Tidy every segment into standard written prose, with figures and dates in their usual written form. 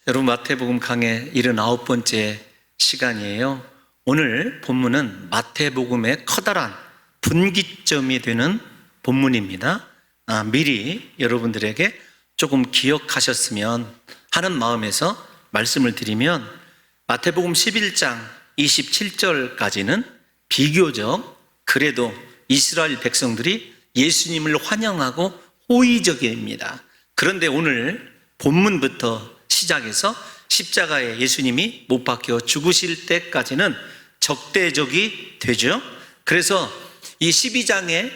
여러분, 마태복음 강의 79번째 시간이에요. 오늘 본문은 마태복음의 커다란 분기점이 되는 본문입니다. 미리 여러분들에게 조금 기억하셨으면 하는 마음에서 말씀을 드리면, 마태복음 11장 27절까지는 비교적 그래도 이스라엘 백성들이 예수님을 환영하고 호의적입니다. 그런데 오늘 본문부터 시작해서 십자가에 예수님이 못 박혀 죽으실 때까지는 적대적이 되죠. 그래서 이 12장의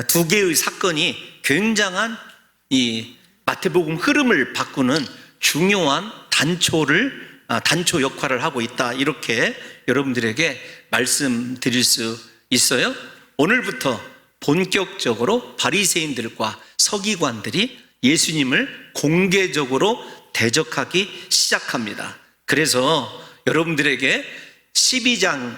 두 개의 사건이 굉장한 이 마태복음 흐름을 바꾸는 중요한 단초 역할을 하고 있다, 이렇게 여러분들에게 말씀드릴 수 있어요. 오늘부터 본격적으로 바리새인들과 서기관들이 예수님을 공개적으로 대적하기 시작합니다. 그래서 여러분들에게 12장,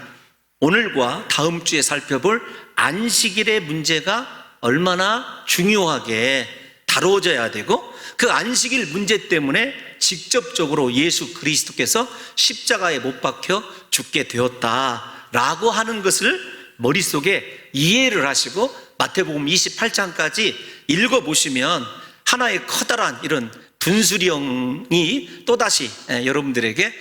오늘과 다음 주에 살펴볼 안식일의 문제가 얼마나 중요하게 다뤄져야 되고, 그 안식일 문제 때문에 직접적으로 예수 그리스도께서 십자가에 못 박혀 죽게 되었다라고 하는 것을 머릿속에 이해를 하시고 마태복음 28장까지 읽어보시면 하나의 커다란 이런 분수령이 또다시 여러분들에게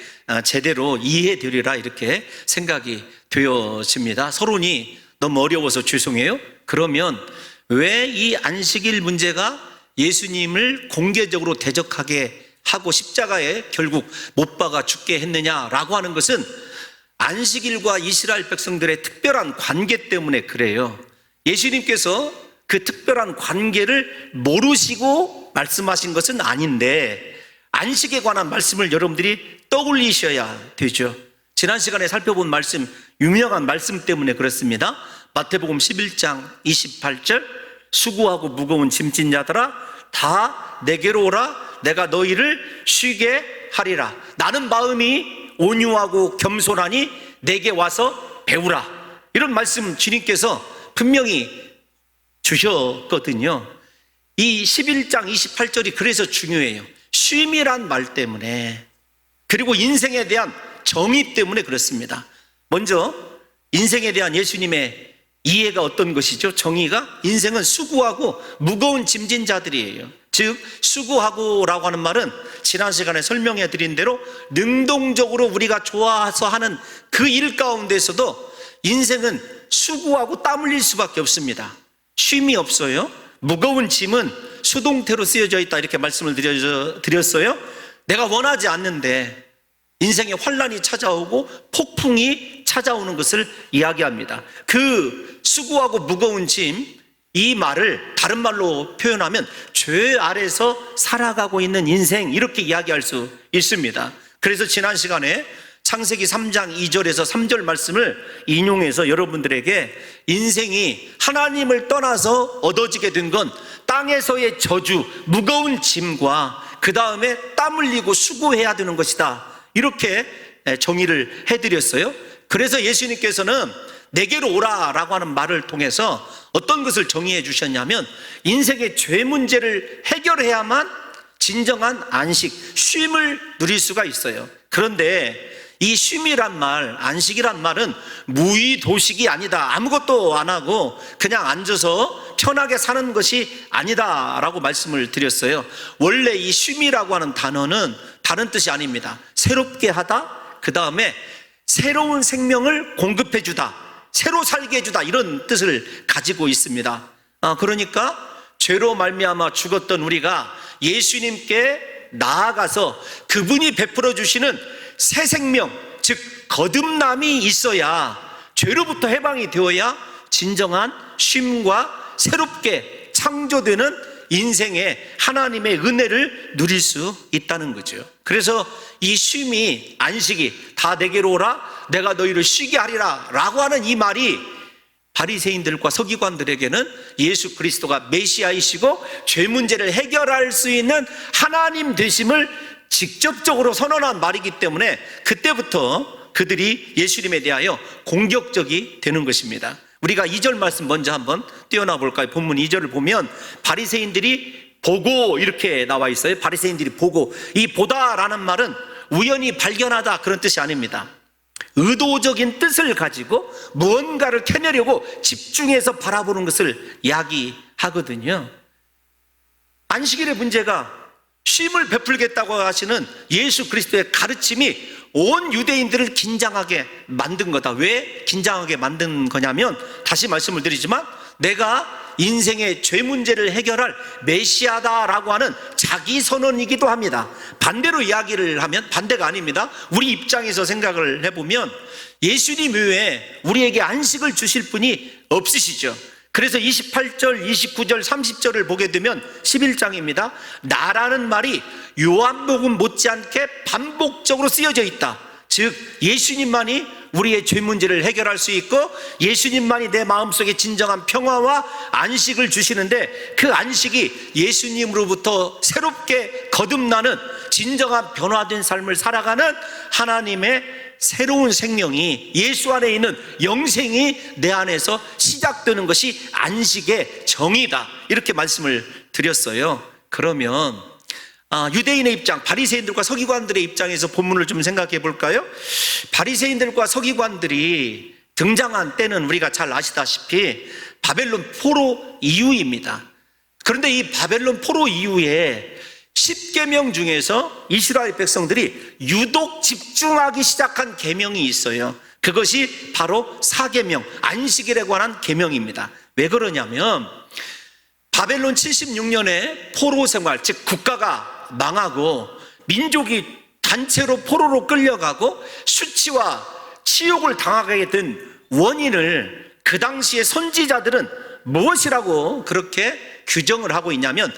제대로 이해되리라, 이렇게 생각이 되어집니다. 서론이 너무 어려워서 죄송해요. 그러면 왜 이 안식일 문제가 예수님을 공개적으로 대적하게 하고 십자가에 결국 못 박아 죽게 했느냐라고 하는 것은 안식일과 이스라엘 백성들의 특별한 관계 때문에 그래요. 예수님께서 그 특별한 관계를 모르시고 말씀하신 것은 아닌데, 안식에 관한 말씀을 여러분들이 떠올리셔야 되죠. 지난 시간에 살펴본 말씀, 유명한 말씀 때문에 그렇습니다. 마태복음 11장 28절, 수고하고 무거운 짐진 자들아 다 내게로 오라, 내가 너희를 쉬게 하리라. 나는 마음이 온유하고 겸손하니 내게 와서 배우라. 이런 말씀 주님께서 분명히 주셨거든요. 이 11장 28절이 그래서 중요해요. 쉼이란 말 때문에, 그리고 인생에 대한 정의 때문에 그렇습니다. 먼저 인생에 대한 예수님의 이해가 어떤 것이죠? 정의가, 인생은 수고하고 무거운 짐진 자들이에요. 즉 수고하고 라고 하는 말은 지난 시간에 설명해 드린 대로 능동적으로 우리가 좋아서 하는 그 일 가운데서도 인생은 수고하고 땀 흘릴 수밖에 없습니다. 쉼이 없어요. 무거운 짐은 수동태로 쓰여져 있다, 이렇게 말씀을 드렸어요. 내가 원하지 않는데 인생에 환란이 찾아오고 폭풍이 찾아오는 것을 이야기합니다. 그 수고하고 무거운 짐, 이 말을 다른 말로 표현하면 죄 아래서 살아가고 있는 인생, 이렇게 이야기할 수 있습니다. 그래서 지난 시간에 창세기 3장 2절에서 3절 말씀을 인용해서 여러분들에게 인생이 하나님을 떠나서 얻어지게 된 건 땅에서의 저주, 무거운 짐과 그 다음에 땀 흘리고 수고해야 되는 것이다, 이렇게 정의를 해드렸어요. 그래서 예수님께서는 내게로 오라라고 하는 말을 통해서 어떤 것을 정의해 주셨냐면, 인생의 죄 문제를 해결해야만 진정한 안식, 쉼을 누릴 수가 있어요. 그런데 이 쉼이란 말, 안식이란 말은 무의도식이 아니다, 아무것도 안 하고 그냥 앉아서 편하게 사는 것이 아니다라고 말씀을 드렸어요. 원래 이 쉼이라고 하는 단어는 다른 뜻이 아닙니다. 새롭게 하다, 그 다음에 새로운 생명을 공급해 주다, 새로 살게 해주다, 이런 뜻을 가지고 있습니다. 그러니까 죄로 말미암아 죽었던 우리가 예수님께 나아가서 그분이 베풀어 주시는 새 생명, 즉 거듭남이 있어야, 죄로부터 해방이 되어야 진정한 쉼과 새롭게 창조되는 인생의 하나님의 은혜를 누릴 수 있다는 거죠. 그래서 이 쉼이, 안식이, 다 내게로 오라, 내가 너희를 쉬게 하리라 라고 하는 이 말이 바리새인들과 서기관들에게는 예수 그리스도가 메시아이시고 죄 문제를 해결할 수 있는 하나님 되심을 직접적으로 선언한 말이기 때문에 그때부터 그들이 예수님에 대하여 공격적이 되는 것입니다. 우리가 2절 말씀 먼저 한번 띄어나 볼까요? 본문 2절을 보면 바리새인들이 보고 이렇게 나와 있어요. 바리새인들이 보고. 이 보다라는 말은 우연히 발견하다 그런 뜻이 아닙니다. 의도적인 뜻을 가지고 무언가를 캐내려고 집중해서 바라보는 것을 이야기하거든요. 안식일의 문제가 쉼을 베풀겠다고 하시는 예수 그리스도의 가르침이 온 유대인들을 긴장하게 만든 거다. 왜 긴장하게 만든 거냐면, 다시 말씀을 드리지만, 내가 인생의 죄 문제를 해결할 메시아다라고 하는 자기 선언이기도 합니다. 반대로 이야기를 하면 반대가 아닙니다. 우리 입장에서 생각을 해보면 예수님 외에 우리에게 안식을 주실 분이 없으시죠. 그래서 28절, 29절, 30절을 보게 되면 11장입니다. 나라는 말이 요한복음 못지않게 반복적으로 쓰여져 있다. 즉 예수님만이 우리의 죄 문제를 해결할 수 있고, 예수님만이 내 마음속에 진정한 평화와 안식을 주시는데, 그 안식이 예수님으로부터 새롭게 거듭나는 진정한 변화된 삶을 살아가는 하나님의 새로운 생명이, 예수 안에 있는 영생이 내 안에서 시작되는 것이 안식의 정의다, 이렇게 말씀을 드렸어요. 그러면 유대인의 입장, 바리새인들과 서기관들의 입장에서 본문을 좀 생각해 볼까요? 바리새인들과 서기관들이 등장한 때는 우리가 잘 아시다시피 바벨론 포로 이후입니다. 그런데 이 바벨론 포로 이후에 10계명 중에서 이스라엘 백성들이 유독 집중하기 시작한 계명이 있어요. 그것이 바로 4계명, 안식일에 관한 계명입니다. 왜 그러냐면 바벨론 76년에 포로 생활, 즉 국가가 망하고 민족이 단체로 포로로 끌려가고 수치와 치욕을 당하게 된 원인을 그 당시의 선지자들은 무엇이라고 그렇게 규정을 하고 있냐면,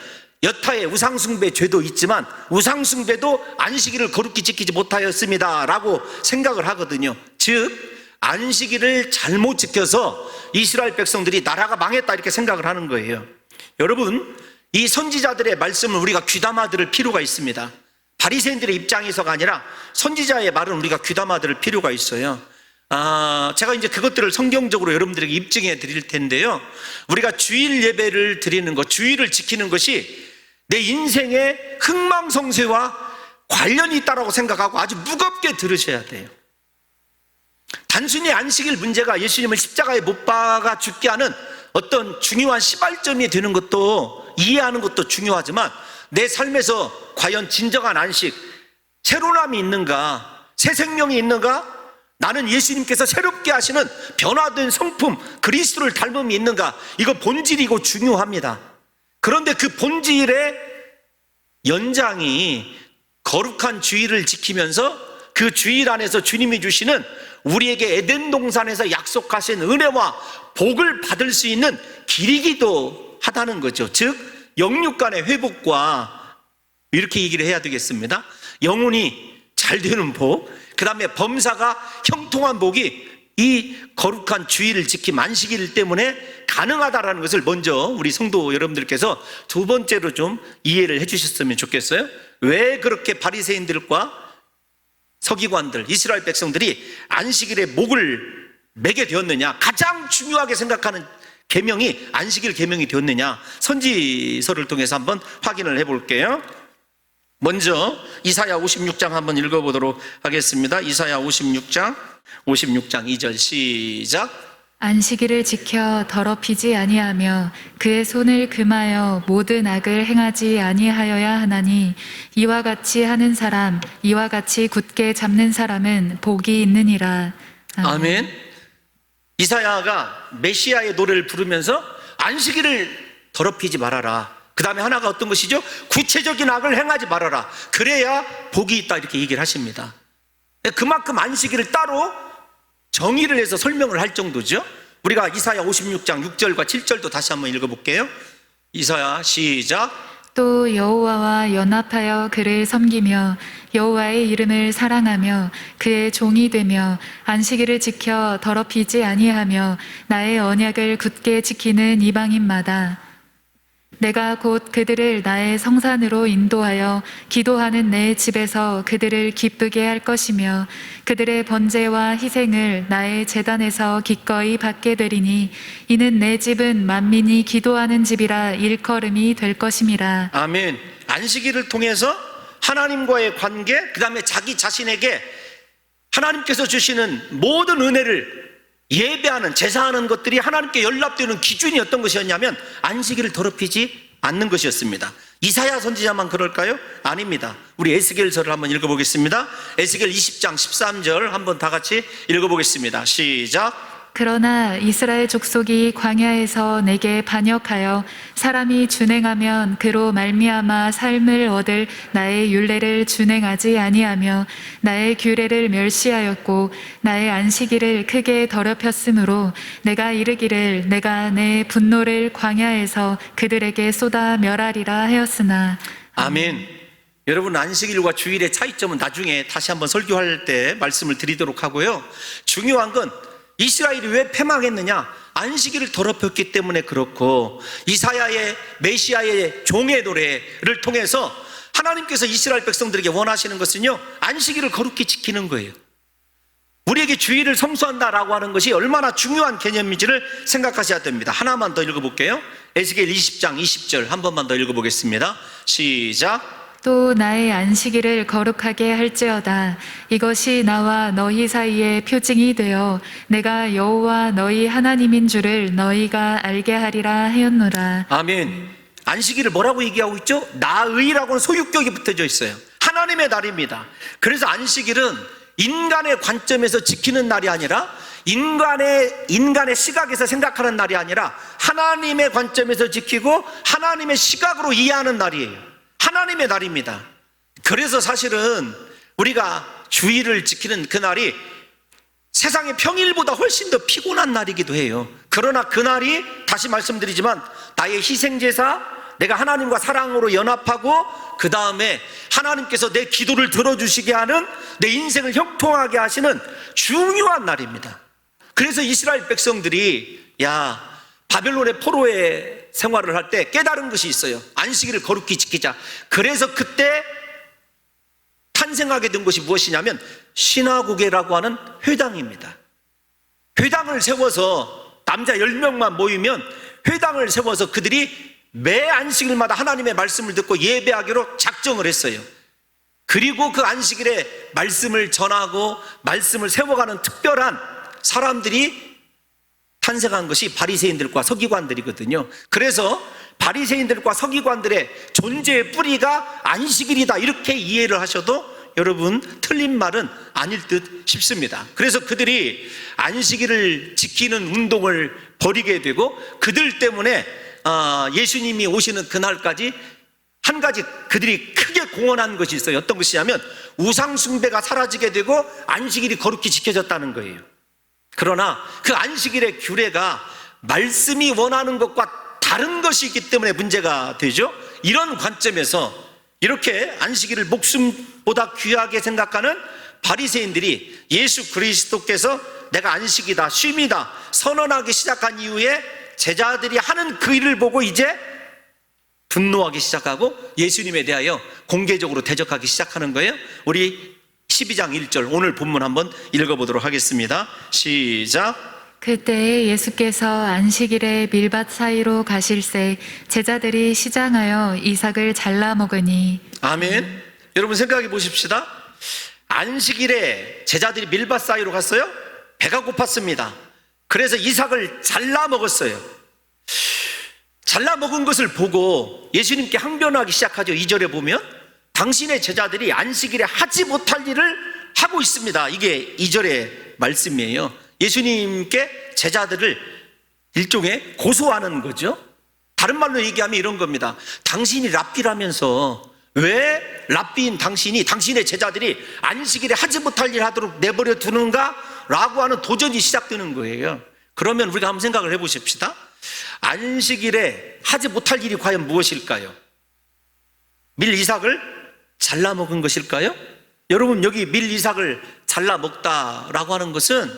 여타의 우상숭배 죄도 있지만 우상숭배도 안식일을 거룩히 지키지 못하였습니다 라고 생각을 하거든요. 즉 안식일을 잘못 지켜서 이스라엘 백성들이 나라가 망했다, 이렇게 생각을 하는 거예요. 여러분, 이 선지자들의 말씀을 우리가 귀담아 들을 필요가 있습니다. 바리새인들의 입장에서가 아니라 선지자의 말은 우리가 귀담아 들을 필요가 있어요. 제가 이제 그것들을 성경적으로 여러분들에게 입증해 드릴 텐데요. 우리가 주일 예배를 드리는 것, 주일을 지키는 것이 내 인생의 흥망성쇠와 관련이 있다고 생각하고 아주 무겁게 들으셔야 돼요. 단순히 안식일 문제가 예수님을 십자가에 못 박아 죽게 하는 어떤 중요한 시발점이 되는 것도, 이해하는 것도 중요하지만, 내 삶에서 과연 진정한 안식, 새로움이 있는가, 새 생명이 있는가, 나는 예수님께서 새롭게 하시는 변화된 성품 그리스도를 닮음이 있는가, 이거 본질이고 중요합니다. 그런데 그 본질의 연장이 거룩한 주일을 지키면서 그 주일 안에서 주님이 주시는 우리에게 에덴 동산에서 약속하신 은혜와 복을 받을 수 있는 길이기도 하다는 거죠. 즉 영육 간의 회복과, 이렇게 얘기를 해야 되겠습니다. 영혼이 잘 되는 복, 그 다음에 범사가 형통한 복이 이 거룩한 주일을 지킴 안식일 때문에 가능하다라는 것을 먼저 우리 성도 여러분들께서 두 번째로 좀 이해를 해주셨으면 좋겠어요. 왜 그렇게 바리새인들과 서기관들, 이스라엘 백성들이 안식일에 목을 매게 되었느냐, 가장 중요하게 생각하는 계명이 안식일 계명이 되었느냐, 선지서를 통해서 한번 확인을 해볼게요. 먼저 이사야 56장 한번 읽어보도록 하겠습니다. 이사야 56장 2절 시작. 안식일을 지켜 더럽히지 아니하며 그의 손을 금하여 모든 악을 행하지 아니하여야 하나니, 이와 같이 하는 사람, 이와 같이 굳게 잡는 사람은 복이 있느니라. 아멘. 이사야가 메시아의 노래를 부르면서 안식일을 더럽히지 말아라, 그 다음에 하나가 어떤 것이죠? 구체적인 악을 행하지 말아라, 그래야 복이 있다, 이렇게 얘기를 하십니다. 그만큼 안식일을 따로 정의를 해서 설명을 할 정도죠. 우리가 이사야 56장 6절과 7절도 다시 한번 읽어볼게요. 이사야 시작. 또 여호와와 연합하여 그를 섬기며 여호와의 이름을 사랑하며 그의 종이 되며 안식일을 지켜 더럽히지 아니하며 나의 언약을 굳게 지키는 이방인마다 내가 곧 그들을 나의 성산으로 인도하여 기도하는 내 집에서 그들을 기쁘게 할 것이며 그들의 번제와 희생을 나의 제단에서 기꺼이 받게 되리니 이는 내 집은 만민이 기도하는 집이라 일컬음이 될 것임이라. 아멘. 안식일을 통해서 하나님과의 관계, 그 다음에 자기 자신에게 하나님께서 주시는 모든 은혜를 예배하는, 제사하는 것들이 하나님께 연락되는 기준이 어떤 것이었냐면 안식일을 더럽히지 않는 것이었습니다. 이사야 선지자만 그럴까요? 아닙니다. 우리 에스겔서를 한번 읽어보겠습니다. 에스겔 20장 13절 한번 다 같이 읽어보겠습니다. 시작. 그러나 이스라엘 족속이 광야에서 내게 반역하여 사람이 준행하면 그로 말미암아 삶을 얻을 나의 율례를 준행하지 아니하며 나의 규례를 멸시하였고 나의 안식일을 크게 더럽혔으므로 내가 이르기를 내가 내 분노를 광야에서 그들에게 쏟아 멸하리라 하였으나. 아멘. 여러분, 안식일과 주일의 차이점은 나중에 다시 한번 설교할 때 말씀을 드리도록 하고요. 중요한 건 이스라엘이 왜 패망했느냐? 안식일을 더럽혔기 때문에 그렇고, 이사야의 메시아의 종의 노래를 통해서 하나님께서 이스라엘 백성들에게 원하시는 것은요, 안식일을 거룩히 지키는 거예요. 우리에게 주일을 성수한다라고 하는 것이 얼마나 중요한 개념인지를 생각하셔야 됩니다. 하나만 더 읽어볼게요. 에스겔 20장 20절 한 번만 더 읽어보겠습니다. 시작. 또 나의 안식일을 거룩하게 할지어다. 이것이 나와 너희 사이에 표징이 되어 내가 여호와 너희 하나님인 줄을 너희가 알게 하리라 하였노라. 아멘. 안식일을 뭐라고 얘기하고 있죠? 나의라고는 소유격이 붙어져 있어요. 하나님의 날입니다. 그래서 안식일은 인간의 관점에서 지키는 날이 아니라 인간의 시각에서 생각하는 날이 아니라 하나님의 관점에서 지키고 하나님의 시각으로 이해하는 날이에요. 하나님의 날입니다. 그래서 사실은 우리가 주일을 지키는 그날이 세상의 평일보다 훨씬 더 피곤한 날이기도 해요. 그러나 그날이, 다시 말씀드리지만, 나의 희생제사, 내가 하나님과 사랑으로 연합하고 그 다음에 하나님께서 내 기도를 들어주시게 하는, 내 인생을 형통하게 하시는 중요한 날입니다. 그래서 이스라엘 백성들이 바벨론의 포로의 생활을 할 때 깨달은 것이 있어요. 안식일을 거룩히 지키자. 그래서 그때 탄생하게 된 것이 무엇이냐면 신화국회라고 하는 회당입니다. 회당을 세워서 남자 10명만 모이면 회당을 세워서 그들이 매 안식일마다 하나님의 말씀을 듣고 예배하기로 작정을 했어요. 그리고 그 안식일에 말씀을 전하고 말씀을 세워가는 특별한 사람들이 탄생한 것이 바리새인들과 서기관들이거든요. 그래서 바리새인들과 서기관들의 존재의 뿌리가 안식일이다, 이렇게 이해를 하셔도 여러분 틀린 말은 아닐 듯 싶습니다. 그래서 그들이 안식일을 지키는 운동을 벌이게 되고, 그들 때문에 예수님이 오시는 그날까지 한 가지 그들이 크게 공헌한 것이 있어요. 어떤 것이냐면 우상 숭배가 사라지게 되고 안식일이 거룩히 지켜졌다는 거예요. 그러나 그 안식일의 규례가 말씀이 원하는 것과 다른 것이 있기 때문에 문제가 되죠. 이런 관점에서 이렇게 안식일을 목숨보다 귀하게 생각하는 바리새인들이 예수 그리스도께서 내가 안식이다, 쉼이다 선언하기 시작한 이후에 제자들이 하는 그 일을 보고 이제 분노하기 시작하고 예수님에 대하여 공개적으로 대적하기 시작하는 거예요. 우리 12장 1절 오늘 본문 한번 읽어보도록 하겠습니다. 시작. 그때에 예수께서 안식일에 밀밭 사이로 가실새 제자들이 시장하여 이삭을 잘라 먹으니. 아멘. 여러분 생각해 보십시다. 안식일에 제자들이 밀밭 사이로 갔어요. 배가 고팠습니다. 그래서 이삭을 잘라 먹었어요. 잘라 먹은 것을 보고 예수님께 항변하기 시작하죠. 2절에 보면 당신의 제자들이 안식일에 하지 못할 일을 하고 있습니다. 이게 2절의 말씀이에요. 예수님께 제자들을 일종의 고소하는 거죠. 다른 말로 얘기하면 이런 겁니다. 당신이 랍비라면서 왜 랍비인 당신이, 당신의 제자들이 안식일에 하지 못할 일을 하도록 내버려 두는가? 라고 하는 도전이 시작되는 거예요. 그러면 우리가 한번 생각을 해보십시다. 안식일에 하지 못할 일이 과연 무엇일까요? 밀 이삭을 잘라 먹은 것일까요? 여러분, 여기 밀 이삭을 잘라 먹다라고 하는 것은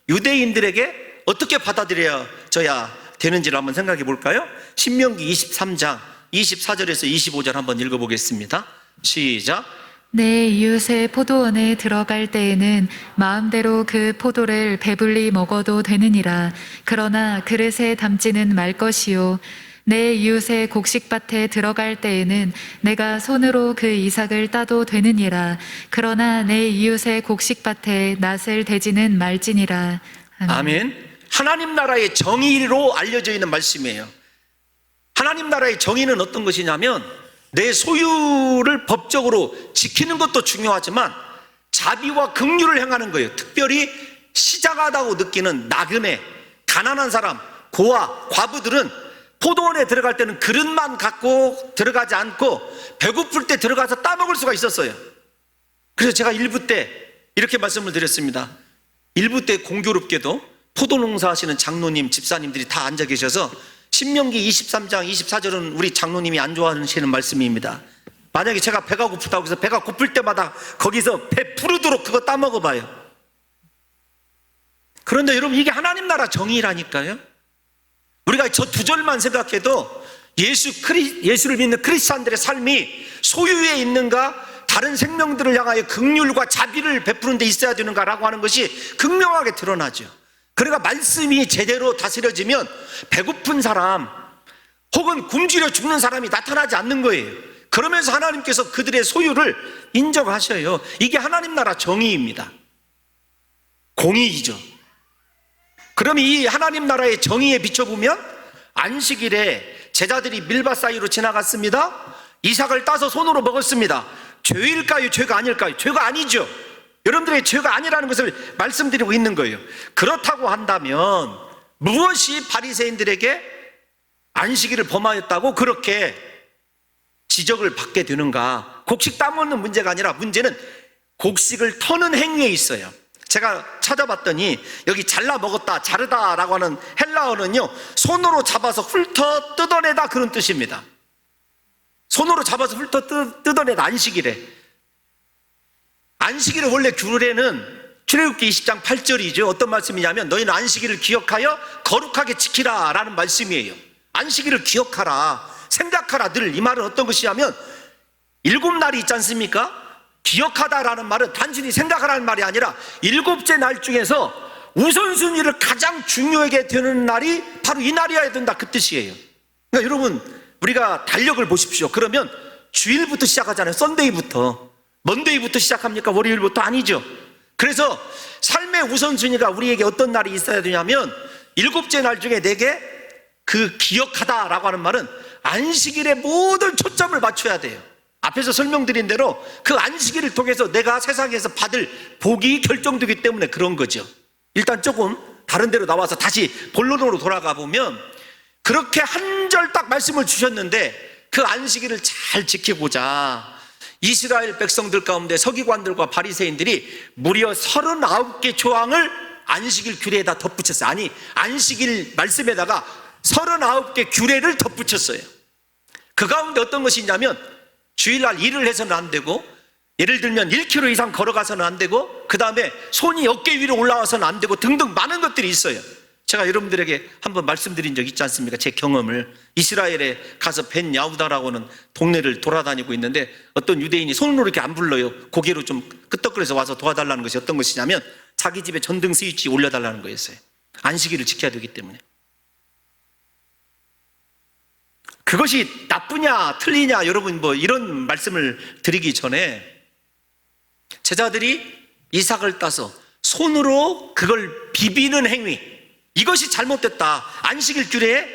유대인들에게 어떻게 받아들여져야 되는지를 한번 생각해 볼까요? 신명기 23장 24절에서 25절 한번 읽어보겠습니다. 시작. 내 이웃의 포도원에 들어갈 때에는 마음대로 그 포도를 배불리 먹어도 되느니라. 그러나 그릇에 담지는 말 것이요. 내 이웃의 곡식밭에 들어갈 때에는 내가 손으로 그 이삭을 따도 되느니라. 그러나 내 이웃의 곡식밭에 낫을 대지는 말지니라. 아멘. 하나님 나라의 정의로 알려져 있는 말씀이에요. 하나님 나라의 정의는 어떤 것이냐면 내 소유를 법적으로 지키는 것도 중요하지만 자비와 긍휼을 행하는 거예요. 특별히 시장하다고 느끼는 나그네, 가난한 사람, 고아, 과부들은 포도원에 들어갈 때는 그릇만 갖고 들어가지 않고 배고플 때 들어가서 따먹을 수가 있었어요. 그래서 제가 일부 때 이렇게 말씀을 드렸습니다. 일부 때 공교롭게도 포도 농사하시는 장로님, 집사님들이 다 앉아 계셔서 신명기 23장 24절은 우리 장로님이 안 좋아하시는 말씀입니다. 만약에 제가 배가 고프다고 해서 배가 고플 때마다 거기서 배 부르도록 그거 따먹어 봐요. 그런데 여러분, 이게 하나님 나라 정의라니까요. 우리가 저 두 절만 생각해도 예수를 믿는 크리스찬들의 삶이 소유에 있는가, 다른 생명들을 향하여 긍휼과 자비를 베푸는 데 있어야 되는가라고 하는 것이 극명하게 드러나죠. 그러니까 말씀이 제대로 다스려지면 배고픈 사람 혹은 굶주려 죽는 사람이 나타나지 않는 거예요. 그러면서 하나님께서 그들의 소유를 인정하셔요. 이게 하나님 나라 정의입니다. 공의이죠. 그럼 이 하나님 나라의 정의에 비춰보면 안식일에 제자들이 밀밭 사이로 지나갔습니다. 이삭을 따서 손으로 먹었습니다. 죄일까요? 죄가 아닐까요? 죄가 아니죠. 여러분들의 죄가 아니라는 것을 말씀드리고 있는 거예요. 그렇다고 한다면 무엇이 바리새인들에게 안식일을 범하였다고 그렇게 지적을 받게 되는가? 곡식 따먹는 문제가 아니라 문제는 곡식을 터는 행위에 있어요. 제가 찾아봤더니 여기 잘라 먹었다, 자르다라고 하는 헬라어는요, 손으로 잡아서 훑어 뜯어내다, 그런 뜻입니다. 손으로 잡아서 훑어 뜯어내다, 안식일에. 안식일의 원래 규례는 출애굽기 20장 8절이죠. 어떤 말씀이냐면 너희는 안식일을 기억하여 거룩하게 지키라 라는 말씀이에요. 안식일을 기억하라, 생각하라. 늘 이 말은 어떤 것이냐면 7날이 있지 않습니까? 기억하다라는 말은 단순히 생각하라는 말이 아니라 7째 날 중에서 우선순위를 가장 중요하게 되는 날이 바로 이 날이어야 된다, 그 뜻이에요. 그러니까 여러분, 우리가 달력을 보십시오. 그러면 주일부터 시작하잖아요. 썬데이부터. 먼데이부터 시작합니까? 월요일부터? 아니죠. 그래서 삶의 우선순위가 우리에게 어떤 날이 있어야 되냐면 7째 날 중에 내게 그 기억하다라고 하는 말은 안식일에 모든 초점을 맞춰야 돼요. 앞에서 설명드린 대로 그 안식일을 통해서 내가 세상에서 받을 복이 결정되기 때문에 그런 거죠. 일단 조금 다른 데로 나와서 다시 본론으로 돌아가 보면 그렇게 한 절 딱 말씀을 주셨는데 그 안식일을 잘 지켜보자. 이스라엘 백성들 가운데 서기관들과 바리새인들이 무려 39개 조항을 안식일 규례에다 덧붙였어요. 아니, 안식일 말씀에다가 39개 규례를 덧붙였어요. 그 가운데 어떤 것이 있냐면 주일날 일을 해서는 안 되고, 예를 들면 1km 이상 걸어가서는 안 되고, 그 다음에 손이 어깨 위로 올라와서는 안 되고 등등 많은 것들이 있어요. 제가 여러분들에게 한번 말씀드린 적 있지 않습니까? 제 경험을. 이스라엘에 가서 벤 야후다라고는 동네를 돌아다니고 있는데 어떤 유대인이 손으로 이렇게 안 불러요. 고개로 좀 끄떡거려서 와서 도와달라는 것이 어떤 것이냐면 자기 집에 전등 스위치 올려달라는 거였어요. 안식일을 지켜야 되기 때문에. 그것이 나쁘냐 틀리냐, 여러분 뭐 이런 말씀을 드리기 전에 제자들이 이삭을 따서 손으로 그걸 비비는 행위, 이것이 잘못됐다, 안식일 규례에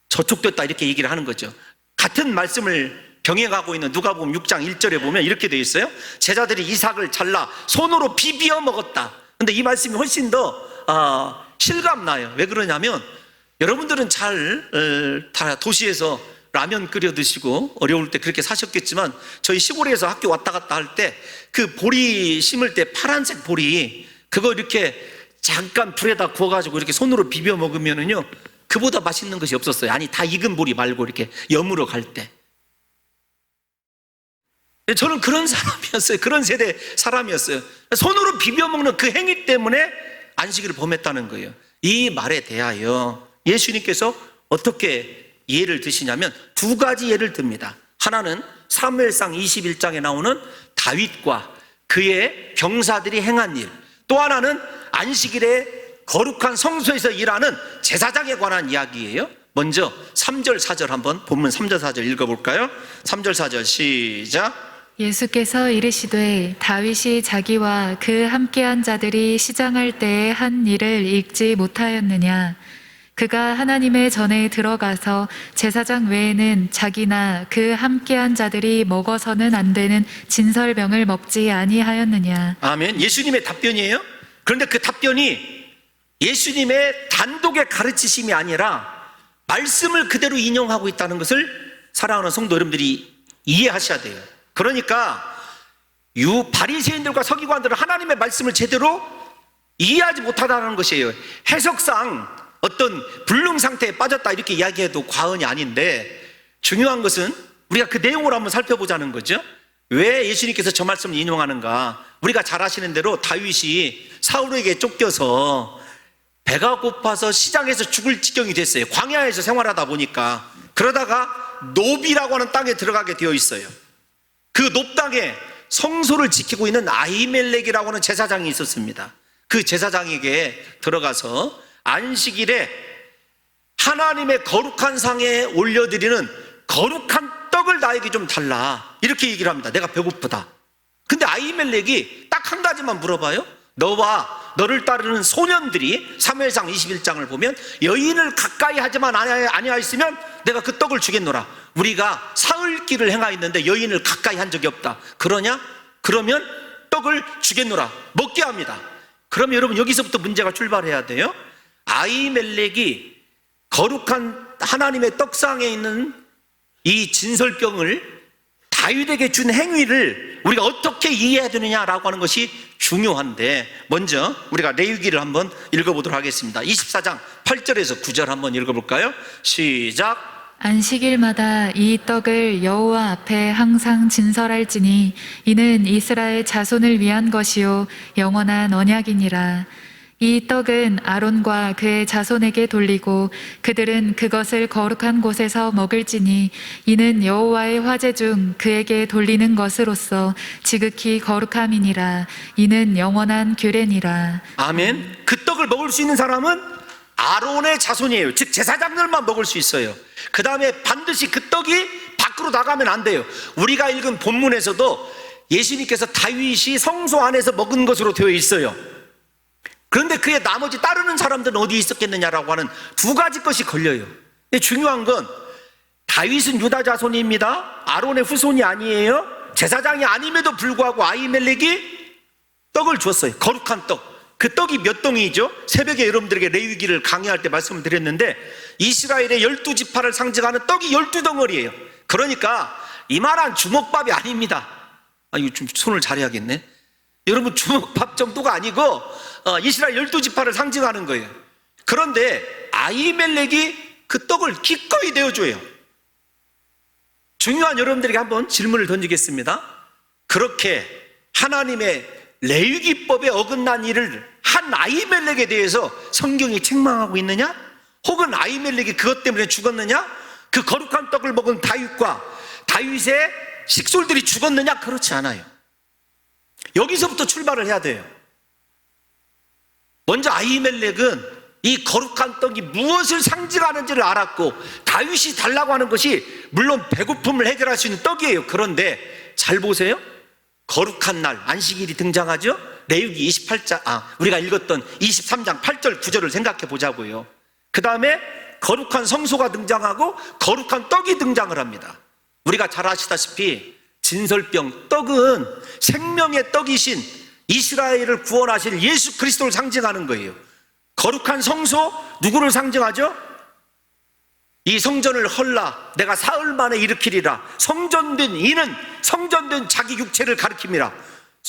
저촉됐다, 이렇게 얘기를 하는 거죠. 같은 말씀을 병행하고 있는 누가복음 6장 1절에 보면 이렇게 되어 있어요. 제자들이 이삭을 잘라 손으로 비비어 먹었다. 근데 이 말씀이 훨씬 더 실감나요. 왜 그러냐면 여러분들은 다 도시에서 라면 끓여 드시고 어려울 때 그렇게 사셨겠지만 저희 시골에서 학교 왔다 갔다 할 때 그 보리 심을 때 파란색 보리, 그거 이렇게 잠깐 불에다 구워가지고 이렇게 손으로 비벼 먹으면은요, 그보다 맛있는 것이 없었어요. 아니, 다 익은 보리 말고 이렇게 여물어 갈 때. 저는 그런 사람이었어요. 그런 세대 사람이었어요. 손으로 비벼 먹는 그 행위 때문에 안식일을 범했다는 거예요. 이 말에 대하여 예수님께서 어떻게 예를 드시냐면 두 가지 예를 듭니다. 하나는 사무엘상 21장에 나오는 다윗과 그의 병사들이 행한 일, 또 하나는 안식일에 거룩한 성소에서 일하는 제사장에 관한 이야기예요. 먼저 3절 4절 한번 본문 3절 4절 읽어볼까요? 3절 4절 시작. 예수께서 이르시되 다윗이 자기와 그 함께한 자들이 시장할 때에 한 일을 읽지 못하였느냐. 그가 하나님의 전에 들어가서 제사장 외에는 자기나 그 함께한 자들이 먹어서는 안 되는 진설병을 먹지 아니하였느냐. 아멘. 예수님의 답변이에요. 그런데 그 답변이 예수님의 단독의 가르치심이 아니라 말씀을 그대로 인용하고 있다는 것을 사랑하는 성도 여러분들이 이해하셔야 돼요. 그러니까 바리새인들과 서기관들은 하나님의 말씀을 제대로 이해하지 못하다는 것이에요. 해석상 어떤 불능 상태에 빠졌다 이렇게 이야기해도 과언이 아닌데, 중요한 것은 우리가 그 내용을 한번 살펴보자는 거죠. 왜 예수님께서 저 말씀을 인용하는가? 우리가 잘 아시는 대로 다윗이 사울에게 쫓겨서 배가 고파서 시장에서 죽을 지경이 됐어요. 광야에서 생활하다 보니까. 그러다가 노비라고 하는 땅에 들어가게 되어 있어요. 그 높당에 성소를 지키고 있는 아히멜렉이라고 하는 제사장이 있었습니다. 그 제사장에게 들어가서 안식일에 하나님의 거룩한 상에 올려드리는 거룩한 떡을 나에게 좀 달라, 이렇게 얘기를 합니다. 내가 배고프다. 근데 아히멜렉이 딱 한 가지만 물어봐요. 너와 너를 따르는 소년들이 사무엘상 21장을 보면 여인을 가까이 하지만 아니하였으면 내가 그 떡을 주겠노라. 우리가 사흘길을 행하였는데 여인을 가까이 한 적이 없다. 그러냐? 그러면 떡을 주겠노라. 먹게 합니다. 그러면 여러분 여기서부터 문제가 출발해야 돼요. 아히멜렉이 거룩한 하나님의 떡상에 있는 이 진설병을 다윗에게 준 행위를 우리가 어떻게 이해해야 되느냐라고 하는 것이 중요한데, 먼저 우리가 레위기를 한번 읽어보도록 하겠습니다. 24장 8절에서 9절 한번 읽어볼까요? 시작. 안식일마다 이 떡을 여호와 앞에 항상 진설할지니 이는 이스라엘 자손을 위한 것이요 영원한 언약이니라. 이 떡은 아론과 그의 자손에게 돌리고 그들은 그것을 거룩한 곳에서 먹을지니 이는 여호와의 화제 중 그에게 돌리는 것으로서 지극히 거룩함이니라. 이는 영원한 규례니라. 아멘. 그 떡을 먹을 수 있는 사람은 아론의 자손이에요. 즉 제사장들만 먹을 수 있어요. 그 다음에 반드시 그 떡이 밖으로 나가면 안 돼요. 우리가 읽은 본문에서도 예수님께서 다윗이 성소 안에서 먹은 것으로 되어 있어요. 그런데 그의 나머지 따르는 사람들은 어디에 있었겠느냐라고 하는 두 가지 것이 걸려요. 근데 중요한 건 다윗은 유다 자손입니다. 아론의 후손이 아니에요. 제사장이 아님에도 불구하고 아히멜렉이 떡을 줬어요. 거룩한 떡. 그 떡이 몇 덩이죠? 새벽에 여러분들에게 레위기를 강의할 때 말씀을 드렸는데 이스라엘의 12지파를 상징하는 떡이 12덩어리예요. 그러니까 이만한 주먹밥이 아닙니다. 이거 좀 손을 잘해야겠네. 여러분 주먹밥 정도가 아니고 이스라엘 12지파를 상징하는 거예요. 그런데 아히멜렉이 그 떡을 기꺼이 내어줘요. 중요한 여러분들에게 한번 질문을 던지겠습니다. 그렇게 하나님의 레위기법에 어긋난 일을 한 아히멜렉에 대해서 성경이 책망하고 있느냐? 혹은 아히멜렉이 그것 때문에 죽었느냐? 그 거룩한 떡을 먹은 다윗과 다윗의 식솔들이 죽었느냐? 그렇지 않아요. 여기서부터 출발을 해야 돼요. 먼저 아히멜렉은 이 거룩한 떡이 무엇을 상징하는지를 알았고 다윗이 달라고 하는 것이 물론 배고픔을 해결할 수 있는 떡이에요. 그런데 잘 보세요. 거룩한 날 안식일이 등장하죠. 레위기 28장 우리가 읽었던 23장 8절 9절을 생각해 보자고요. 그 다음에 거룩한 성소가 등장하고 거룩한 떡이 등장을 합니다. 우리가 잘 아시다시피 진설병 떡은 생명의 떡이신 이스라엘을 구원하실 예수 그리스도를 상징하는 거예요. 거룩한 성소 누구를 상징하죠? 이 성전을 헐라 내가 사흘 만에 일으키리라. 성전된 이는 성전된 자기 육체를 가리킵니다.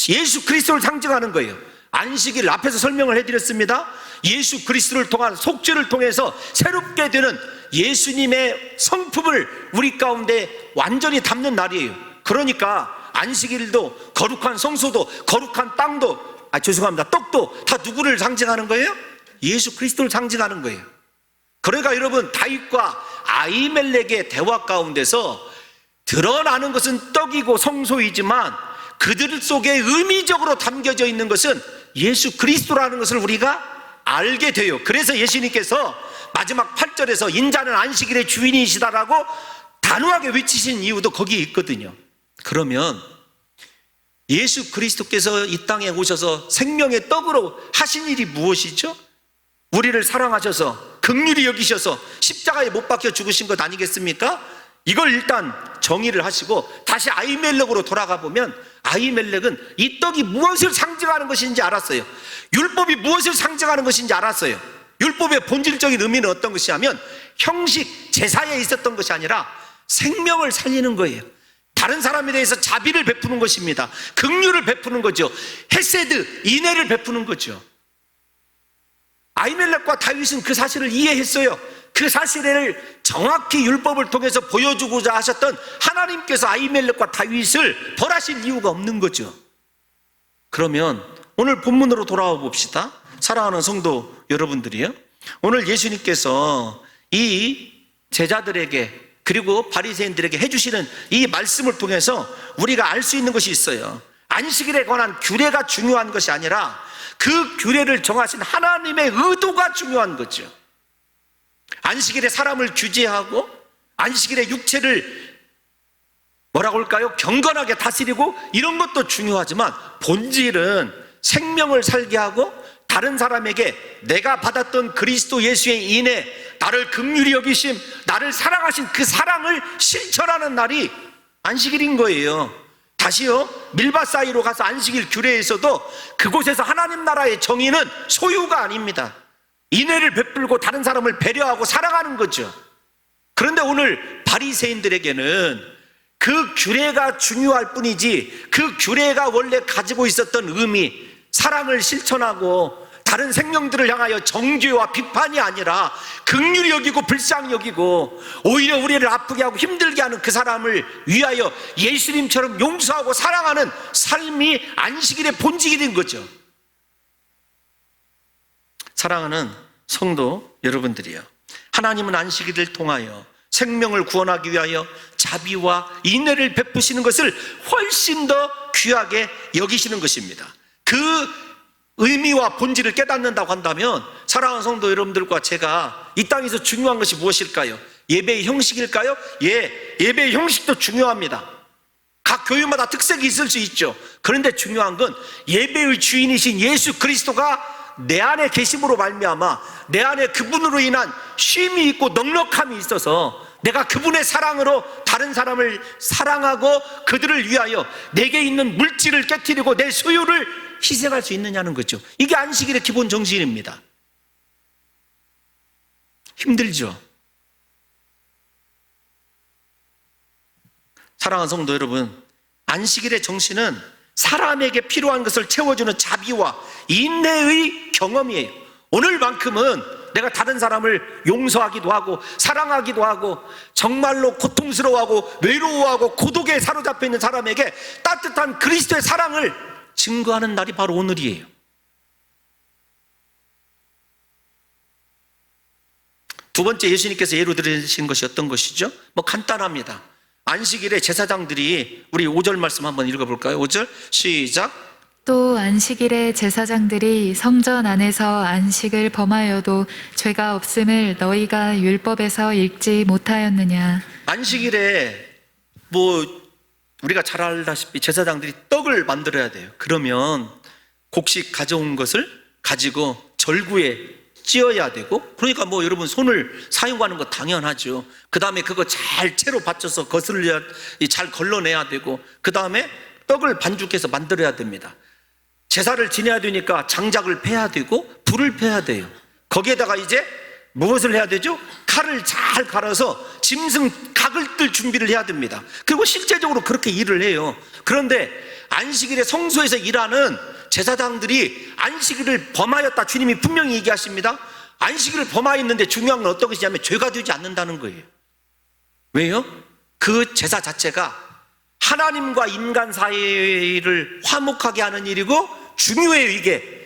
예수 그리스도를 상징하는 거예요. 안식일 앞에서 설명을 해드렸습니다. 예수 그리스도를 통한 속죄를 통해서 새롭게 되는 예수님의 성품을 우리 가운데 완전히 담는 날이에요. 그러니까 안식일도 거룩한 성소도 거룩한 땅도 죄송합니다 떡도 다 누구를 상징하는 거예요? 예수 그리스도를 상징하는 거예요. 그러니까 여러분, 다윗과 아히멜렉의 대화 가운데서 드러나는 것은 떡이고 성소이지만 그들 속에 의미적으로 담겨져 있는 것은 예수 그리스도라는 것을 우리가 알게 돼요. 그래서 예수님께서 마지막 8절에서 인자는 안식일의 주인이시다라고 단호하게 외치신 이유도 거기에 있거든요. 그러면 예수 그리스도께서 이 땅에 오셔서 생명의 떡으로 하신 일이 무엇이죠? 우리를 사랑하셔서 긍휼히 여기셔서 십자가에 못 박혀 죽으신 것 아니겠습니까? 이걸 일단 정의를 하시고 다시 아히멜렉으로 돌아가 보면, 아히멜렉은 이 떡이 무엇을 상징하는 것인지 알았어요. 율법이 무엇을 상징하는 것인지 알았어요. 율법의 본질적인 의미는 어떤 것이냐면 형식, 제사에 있었던 것이 아니라 생명을 살리는 거예요. 다른 사람에 대해서 자비를 베푸는 것입니다. 긍휼을 베푸는 거죠. 헤세드, 인애를 베푸는 거죠. 아히멜렉과 다윗은 그 사실을 이해했어요. 그 사실을 정확히 율법을 통해서 보여주고자 하셨던 하나님께서 아히멜렉과 다윗을 벌하실 이유가 없는 거죠. 그러면 오늘 본문으로 돌아와 봅시다. 사랑하는 성도 여러분들이요, 오늘 예수님께서 이 제자들에게 그리고 바리새인들에게 해주시는 이 말씀을 통해서 우리가 알 수 있는 것이 있어요. 안식일에 관한 규례가 중요한 것이 아니라 그 규례를 정하신 하나님의 의도가 중요한 거죠. 안식일에 사람을 규제하고 안식일에 육체를 뭐라고 할까요? 경건하게 다스리고 이런 것도 중요하지만 본질은 생명을 살게 하고 다른 사람에게 내가 받았던 그리스도 예수의 인애, 나를 긍휼히 여기심, 나를 사랑하신 그 사랑을 실천하는 날이 안식일인 거예요. 다시요, 밀밭 사이로 가서 안식일 규례에서도 그곳에서 하나님 나라의 정의는 소유가 아닙니다. 인애를 베풀고 다른 사람을 배려하고 사랑하는 거죠. 그런데 오늘 바리새인들에게는 그 규례가 중요할 뿐이지 그 규례가 원래 가지고 있었던 의미, 사랑을 실천하고 다른 생명들을 향하여 정죄와 비판이 아니라 긍휼히 여기고 불쌍히 여기고 오히려 우리를 아프게 하고 힘들게 하는 그 사람을 위하여 예수님처럼 용서하고 사랑하는 삶이 안식일의 본질이 된 거죠. 사랑하는 성도 여러분들이요, 하나님은 안식일을 통하여 생명을 구원하기 위하여 자비와 인애를 베푸시는 것을 훨씬 더 귀하게 여기시는 것입니다. 그 의미와 본질을 깨닫는다고 한다면 사랑하는 성도 여러분들과 제가 이 땅에서 중요한 것이 무엇일까요? 예배의 형식일까요? 예, 예배의 형식도 중요합니다. 각 교회마다 특색이 있을 수 있죠. 그런데 중요한 건 예배의 주인이신 예수 그리스도가 내 안에 계심으로 말미암아 내 안에 그분으로 인한 쉼이 있고 넉넉함이 있어서 내가 그분의 사랑으로 다른 사람을 사랑하고 그들을 위하여 내게 있는 물질을 깨트리고 내 소유를 희생할 수 있느냐는 거죠. 이게 안식일의 기본 정신입니다. 힘들죠? 사랑하는 성도 여러분, 안식일의 정신은 사람에게 필요한 것을 채워주는 자비와 인내의 경험이에요. 오늘만큼은 내가 다른 사람을 용서하기도 하고 사랑하기도 하고 정말로 고통스러워하고 외로워하고 고독에 사로잡혀 있는 사람에게 따뜻한 그리스도의 사랑을 증거하는 날이 바로 오늘이에요. 두 번째 예수님께서 예로 들으신 것이 어떤 것이죠? 간단합니다. 안식일에 제사장들이, 우리 5절 말씀 한번 읽어볼까요? 5절 시작. 또 안식일에 제사장들이 성전 안에서 안식을 범하여도 죄가 없음을 너희가 율법에서 읽지 못하였느냐. 안식일에 우리가 잘 알다시피 제사장들이 떡을 만들어야 돼요. 그러면 곡식 가져온 것을 가지고 절구에 찧어야 되고, 그러니까 여러분 손을 사용하는 거 당연하죠. 그 다음에 그거 잘 채로 받쳐서 거슬려야, 잘 걸러내야 되고, 그 다음에 떡을 반죽해서 만들어야 됩니다. 제사를 지내야 되니까 장작을 패야 되고 불을 패야 돼요. 거기에다가 이제 무엇을 해야 되죠? 칼을 잘 갈아서 짐승 각을 뜰 준비를 해야 됩니다. 그리고 실제적으로 그렇게 일을 해요. 그런데 안식일에 성소에서 일하는 제사장들이 안식일을 범하였다, 주님이 분명히 얘기하십니다. 안식일을 범하였는데 중요한 건 어떤 것이냐면 죄가 되지 않는다는 거예요. 왜요? 그 제사 자체가 하나님과 인간 사이를 화목하게 하는 일이고 중요해요. 이게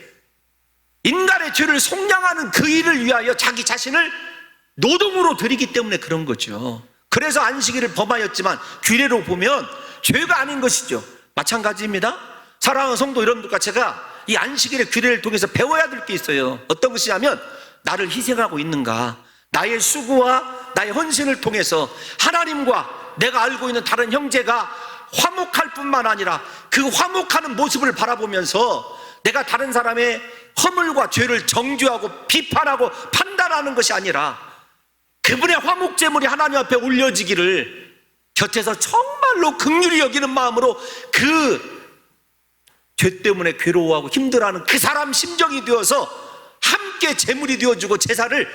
인간의 죄를 속량하는 그 일을 위하여 자기 자신을 노동으로 드리기 때문에 그런 거죠. 그래서 안식일을 범하였지만 규례로 보면 죄가 아닌 것이죠. 마찬가지입니다. 사랑하는 성도 여러분들과 제가 이 안식일의 규례를 통해서 배워야 될 게 있어요. 어떤 것이냐면 나를 희생하고 있는가, 나의 수고와 나의 헌신을 통해서 하나님과 내가 알고 있는 다른 형제가 화목할 뿐만 아니라 그 화목하는 모습을 바라보면서 내가 다른 사람의 허물과 죄를 정죄하고 비판하고 판단하는 것이 아니라 그분의 화목제물이 하나님 앞에 올려지기를 곁에서 정말로 긍휼히 여기는 마음으로 그 죄 때문에 괴로워하고 힘들어하는 그 사람 심정이 되어서 함께 제물이 되어주고 제사를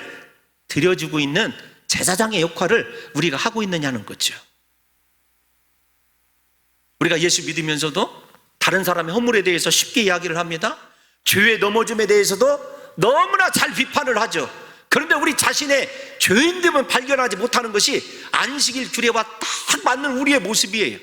드려주고 있는 제사장의 역할을 우리가 하고 있느냐는 거죠. 우리가 예수 믿으면서도 다른 사람의 허물에 대해서 쉽게 이야기를 합니다. 죄에 넘어짐에 대해서도 너무나 잘 비판을 하죠. 그런데 우리 자신의 죄인됨을 발견하지 못하는 것이 안식일 규례와 딱 맞는 우리의 모습이에요.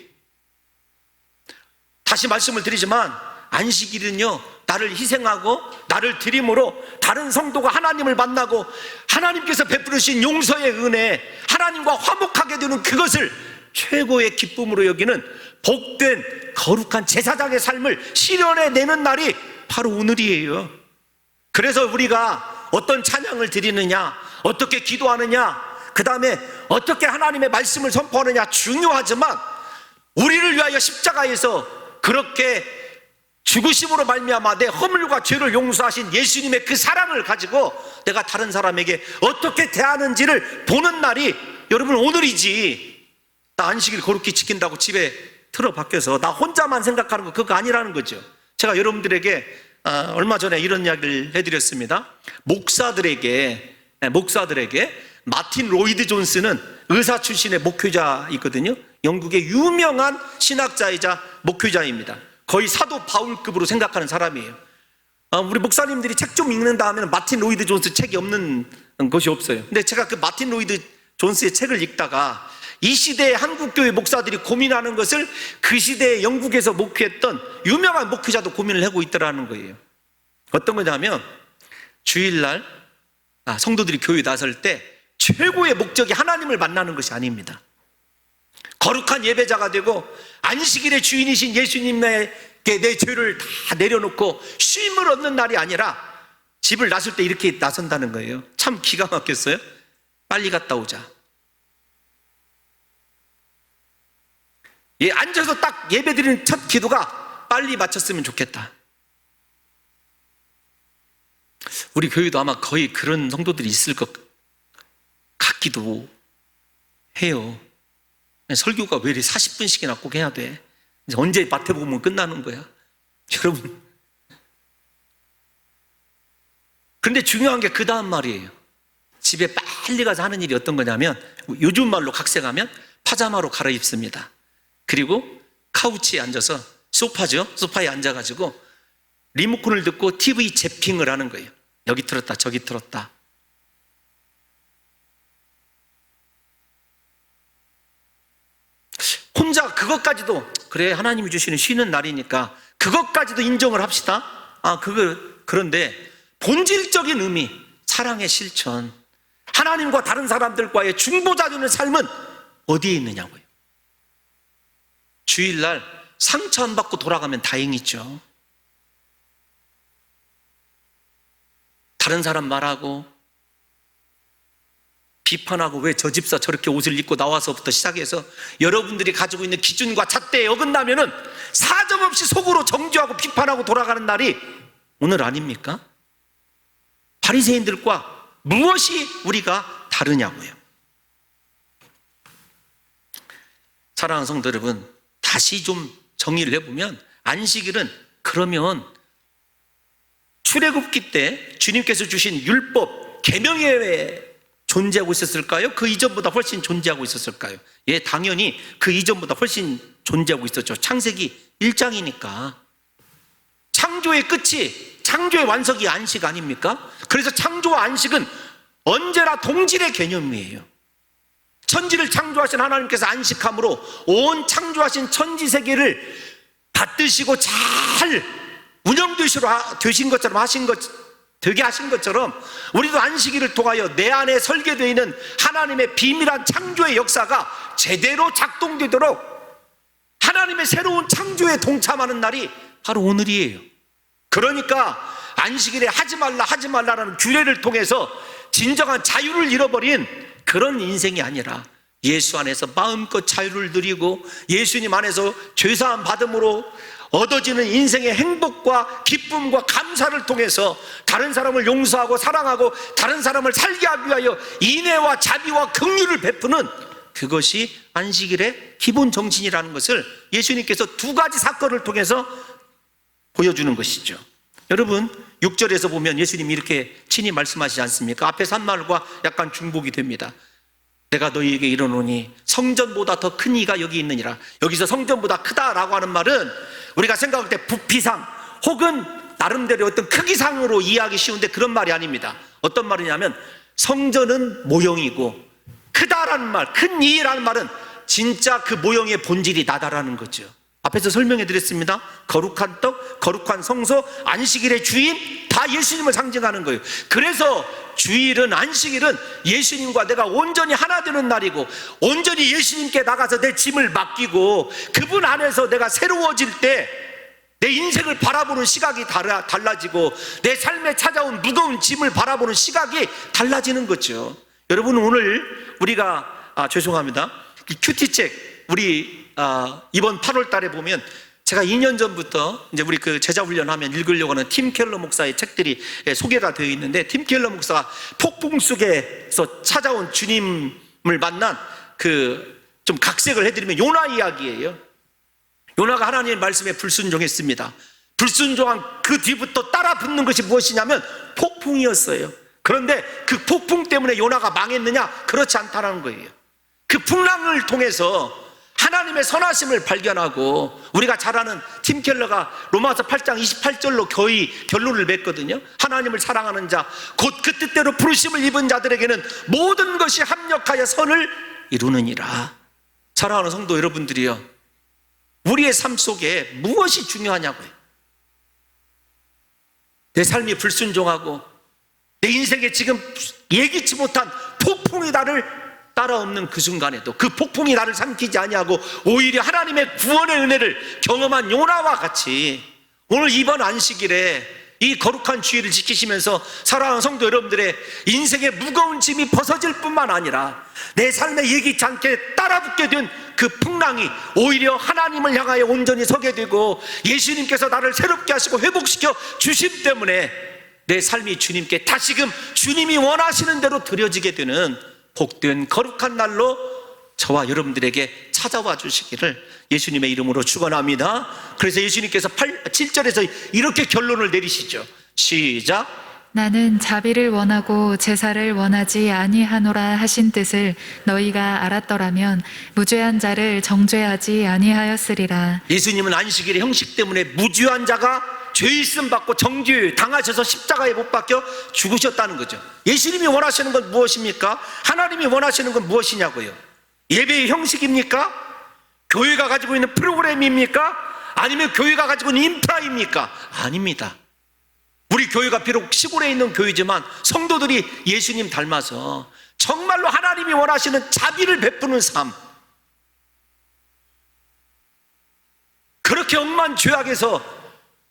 다시 말씀을 드리지만 안식일은요, 나를 희생하고 나를 드림으로 다른 성도가 하나님을 만나고 하나님께서 베푸르신 용서의 은혜, 하나님과 화목하게 되는 그것을 최고의 기쁨으로 여기는 복된 거룩한 제사장의 삶을 실현해내는 날이 바로 오늘이에요. 그래서 우리가 어떤 찬양을 드리느냐, 어떻게 기도하느냐, 그 다음에 어떻게 하나님의 말씀을 선포하느냐 중요하지만 우리를 위하여 십자가에서 그렇게 죽으심으로 말미암아 내 허물과 죄를 용서하신 예수님의 그 사랑을 가지고 내가 다른 사람에게 어떻게 대하는지를 보는 날이 여러분 오늘이지, 나 안식일 거룩히 지킨다고 집에 틀어박혀서 나 혼자만 생각하는 거 그거 아니라는 거죠. 제가 여러분들에게 얼마 전에 이런 이야기를 해드렸습니다. 목사들에게 마틴 로이드 존스는 의사 출신의 목회자이거든요. 영국의 유명한 신학자이자 목회자입니다. 거의 사도 바울급으로 생각하는 사람이에요. 우리 목사님들이 책 좀 읽는다 하면 마틴 로이드 존스 책이 없는 것이 없어요. 근데 제가 그 마틴 로이드 존스의 책을 읽다가 이 시대의 한국교회 목사들이 고민하는 것을 그 시대에 영국에서 목회했던 유명한 목회자도 고민을 하고 있더라는 거예요. 어떤 거냐면 주일날 성도들이 교회에 나설 때 최고의 목적이 하나님을 만나는 것이 아닙니다. 거룩한 예배자가 되고 안식일의 주인이신 예수님에게 내 죄를 다 내려놓고 쉼을 얻는 날이 아니라 집을 나설 때 이렇게 나선다는 거예요. 참 기가 막혔어요. 빨리 갔다 오자. 앉아서 딱 예배드리는 첫 기도가 빨리 마쳤으면 좋겠다. 우리 교회도 아마 거의 그런 성도들이 있을 것 같기도 해요. 설교가 왜 이렇게 40분씩이나 꼭 해야 돼? 이제 언제 마태복음은 끝나는 거야? 여러분. 그런데 중요한 게 그 다음 말이에요. 집에 빨리 가서 하는 일이 어떤 거냐면 요즘 말로 각색하면 파자마로 갈아입습니다. 그리고 카우치에 앉아서 소파에 앉아가지고 리모컨을 듣고 TV 재핑을 하는 거예요. 여기 틀었다 저기 틀었다. 혼자 그것까지도 그래 하나님이 주시는 쉬는 날이니까 그것까지도 인정을 합시다. 그런데 본질적인 의미, 사랑의 실천, 하나님과 다른 사람들과의 중보자 되는 삶은 어디에 있느냐고요. 주일날 상처 안 받고 돌아가면 다행이죠. 다른 사람 말하고 비판하고 왜 저 집사 저렇게 옷을 입고 나와서부터 시작해서 여러분들이 가지고 있는 기준과 잣대에 어긋나면은 사정없이 속으로 정죄하고 비판하고 돌아가는 날이 오늘 아닙니까? 바리새인들과 무엇이 우리가 다르냐고요. 사랑하는 성도 여러분, 다시 좀 정리를 해보면 안식일은 그러면 출애굽기 때 주님께서 주신 율법, 계명에 존재하고 있었을까요? 그 이전보다 훨씬 존재하고 있었을까요? 예, 당연히 그 이전보다 훨씬 존재하고 있었죠. 창세기 1장이니까. 창조의 끝이, 창조의 완성이 안식 아닙니까? 그래서 창조와 안식은 언제나 동질의 개념이에요. 천지를 창조하신 하나님께서 안식함으로 온 창조하신 천지 세계를 받드시고 잘 운영되신 것처럼 하신 것 되게 하신 것처럼 우리도 안식일을 통하여 내 안에 설계되어 있는 하나님의 비밀한 창조의 역사가 제대로 작동되도록 하나님의 새로운 창조에 동참하는 날이 바로 오늘이에요. 그러니까 안식일에 하지 말라라는 규례를 통해서 진정한 자유를 잃어버린 그런 인생이 아니라 예수 안에서 마음껏 자유를 누리고 예수님 안에서 죄사함 받음으로 얻어지는 인생의 행복과 기쁨과 감사를 통해서 다른 사람을 용서하고 사랑하고 다른 사람을 살게 하기 위하여 인애와 자비와 긍휼을 베푸는 그것이 안식일의 기본 정신이라는 것을 예수님께서 두 가지 사건을 통해서 보여주는 것이죠. 여러분 6절에서 보면 예수님이 이렇게 친히 말씀하시지 않습니까? 앞에서 한 말과 약간 중복이 됩니다. 내가 너희에게 이르노니 성전보다 더 큰 이가 여기 있느니라. 여기서 성전보다 크다라고 하는 말은 우리가 생각할 때 부피상 혹은 나름대로 어떤 크기상으로 이해하기 쉬운데 그런 말이 아닙니다. 어떤 말이냐면 성전은 모형이고 크다라는 말, 큰 이라는 말은 진짜 그 모형의 본질이 나다라는 거죠. 앞에서 설명해 드렸습니다. 거룩한 떡, 거룩한 성소, 안식일의 주인 다 예수님을 상징하는 거예요. 그래서 주일은 안식일은 예수님과 내가 온전히 하나 되는 날이고 온전히 예수님께 나가서 내 짐을 맡기고 그분 안에서 내가 새로워질 때 내 인생을 바라보는 시각이 달라지고 내 삶에 찾아온 무거운 짐을 바라보는 시각이 달라지는 거죠. 여러분 오늘 우리가 죄송합니다. 큐티책 우리 이번 8월 달에 보면 제가 2년 전부터 이제 우리 그 제자 훈련하면 읽으려고 하는 팀 켈러 목사의 책들이 소개가 되어 있는데 팀 켈러 목사가 폭풍 속에서 찾아온 주님을 만난 그 좀 각색을 해드리면 요나 이야기예요. 요나가 하나님의 말씀에 불순종했습니다. 불순종한 그 뒤부터 따라 붙는 것이 무엇이냐면 폭풍이었어요. 그런데 그 폭풍 때문에 요나가 망했느냐? 그렇지 않다는 거예요. 그 풍랑을 통해서 하나님의 선하심을 발견하고 우리가 잘 아는 팀 켈러가 로마서 8장 28절로 거의 결론을 맺거든요. 하나님을 사랑하는 자 곧 그 뜻대로 부르심을 입은 자들에게는 모든 것이 합력하여 선을 이루느니라. 사랑하는 성도 여러분들이요, 우리의 삶 속에 무엇이 중요하냐고요. 내 삶이 불순종하고 내 인생에 지금 예기치 못한 폭풍이 나를 따라옵는 그 순간에도 그 폭풍이 나를 삼키지 아니하고 오히려 하나님의 구원의 은혜를 경험한 요나와 같이 오늘 이번 안식일에 이 거룩한 주일을 지키시면서 사랑하는 성도 여러분들의 인생의 무거운 짐이 벗어질 뿐만 아니라 내 삶에 예기치 않게 따라붙게 된 그 풍랑이 오히려 하나님을 향하여 온전히 서게 되고 예수님께서 나를 새롭게 하시고 회복시켜 주심 때문에 내 삶이 주님께 다시금 주님이 원하시는 대로 드려지게 되는 복된 거룩한 날로 저와 여러분들에게 찾아와 주시기를 예수님의 이름으로 축원합니다. 그래서 예수님께서 7절에서 이렇게 결론을 내리시죠. 시작. 나는 자비를 원하고 제사를 원하지 아니하노라 하신 뜻을 너희가 알았더라면 무죄한 자를 정죄하지 아니하였으리라. 예수님은 안식일의 형식 때문에 무죄한 자가 죄있음 받고 정죄 당하셔서 십자가에 못 박혀 죽으셨다는 거죠. 예수님이 원하시는 건 무엇입니까? 하나님이 원하시는 건 무엇이냐고요? 예배의 형식입니까? 교회가 가지고 있는 프로그램입니까? 아니면 교회가 가지고 있는 인프라입니까? 아닙니다. 우리 교회가 비록 시골에 있는 교회지만 성도들이 예수님 닮아서 정말로 하나님이 원하시는 자비를 베푸는 삶, 그렇게 억만 죄악에서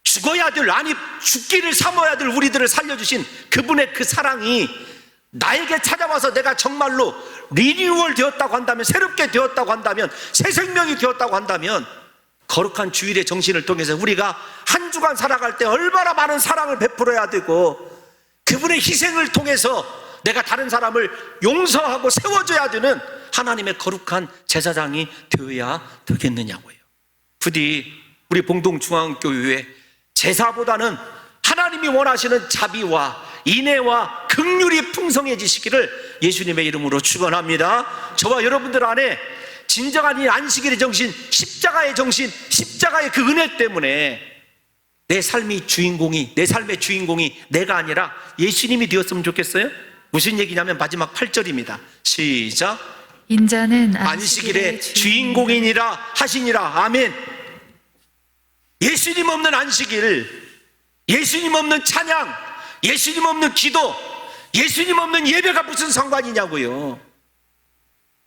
죽어야 될, 아니 죽기를 사모해야 될 우리들을 살려주신 그분의 그 사랑이 나에게 찾아와서 내가 정말로 리뉴얼 되었다고 한다면, 새롭게 되었다고 한다면, 새 생명이 되었다고 한다면 거룩한 주일의 정신을 통해서 우리가 한 주간 살아갈 때 얼마나 많은 사랑을 베풀어야 되고 그분의 희생을 통해서 내가 다른 사람을 용서하고 세워줘야 되는 하나님의 거룩한 제사장이 되어야 되겠느냐고요. 부디 우리 봉동중앙교회 제사보다는 하나님이 원하시는 자비와 인애와 긍휼이 풍성해지시기를 예수님의 이름으로 축원합니다. 저와 여러분들 안에 진정한 이 안식일의 정신, 십자가의 정신, 십자가의 그 은혜 때문에 내 삶의 주인공이 내가 아니라 예수님이 되었으면 좋겠어요? 무슨 얘기냐면 마지막 8절입니다. 시작. 인자는 안식일의 주인공이니라 하시니라. 아멘. 예수님 없는 안식일, 예수님 없는 찬양, 예수님 없는 기도, 예수님 없는 예배가 무슨 상관이냐고요.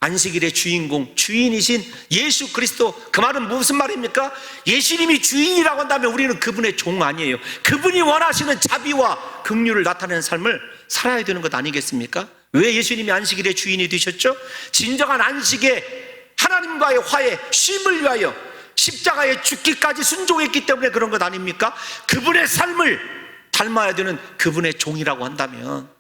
안식일의 주인공, 주인이신 예수 그리스도, 그 말은 무슨 말입니까? 예수님이 주인이라고 한다면 우리는 그분의 종 아니에요. 그분이 원하시는 자비와 긍휼을 나타내는 삶을 살아야 되는 것 아니겠습니까? 왜 예수님이 안식일의 주인이 되셨죠? 진정한 안식에 하나님과의 화해, 쉼을 위하여 십자가에 죽기까지 순종했기 때문에 그런 것 아닙니까? 그분의 삶을 닮아야 되는 그분의 종이라고 한다면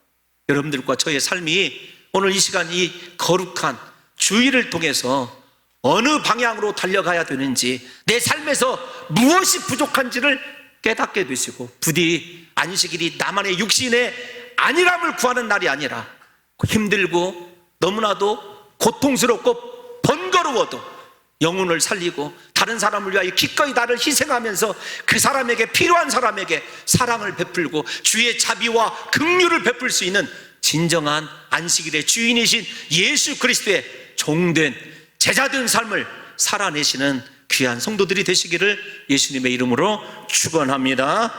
여러분들과 저의 삶이 오늘 이 시간 이 거룩한 주일을 통해서 어느 방향으로 달려가야 되는지, 내 삶에서 무엇이 부족한지를 깨닫게 되시고, 부디 안식일이 나만의 육신의 안일함을 구하는 날이 아니라 힘들고 너무나도 고통스럽고 번거로워도 영혼을 살리고 다른 사람을 위하여 기꺼이 나를 희생하면서 그 사람에게, 필요한 사람에게 사랑을 베풀고 주의 자비와 긍휼을 베풀 수 있는 진정한 안식일의 주인이신 예수 그리스도의 종된 제자된 삶을 살아내시는 귀한 성도들이 되시기를 예수님의 이름으로 축원합니다.